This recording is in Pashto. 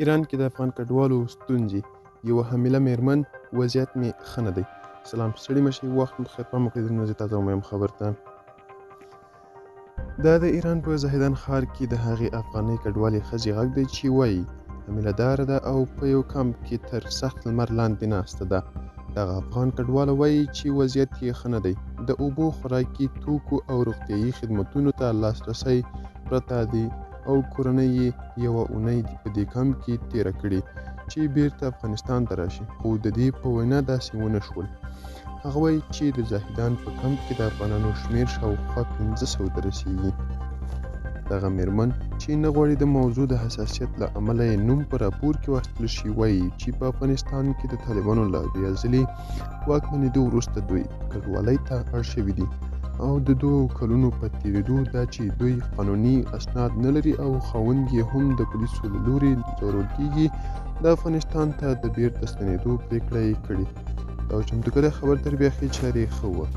ایران کې د افغان کډوالو ستونزې، یوه حامله میرمن وضعیت مې ښه نه دی. سلام، ستړي مه شئ، وخت مو بخیر، پام وکړئ، د نوې تازه ویم خبر ته. دا د ایران په زاهدان ښار کې د هغې افغانۍ کډوالې ښځې غږ دی چې وایي حامله داره ده او په یو کمپ کې تر سخت لمر لاندې ناسته ده. دغه افغان کډواله وایي چې وضعیت یې ښه نه دی. د اوبو، خوراکي توکو او روغتیایي خدمتونو ته لاسرسی پرته دی او کورنۍ یې یوه اونۍ په دې کمپ کې تېره کړې چې بیرته افغانستان ته راشي، خو د دې په وینا داسې ونه شول. هغه وایي چې د زاهدان په کمپ کې د افغانانو شمېر شاوخوا 500 ته رسیږي. دغه میرمن چې نه غواړي د موضوع د حساسیت له امله یې نوم په راپور کې واخیستل شي، وایي چې په افغانستان کې د طالبانو له بیا ځلې واکمنېدو وروسته دوی کډوالۍ ته اړ شوي دي او د 2 کلونو په تېرېدو دا چې دوی قانوني اسناد نه لري او خاوند یې هم د پولیسو له لوري ځورول کېږي، د افغانستان ته د بیرته ستنېدو پرېکړه یې کړې. دا چمتو کړی خبر تر بیا ښې چارې ښه وه.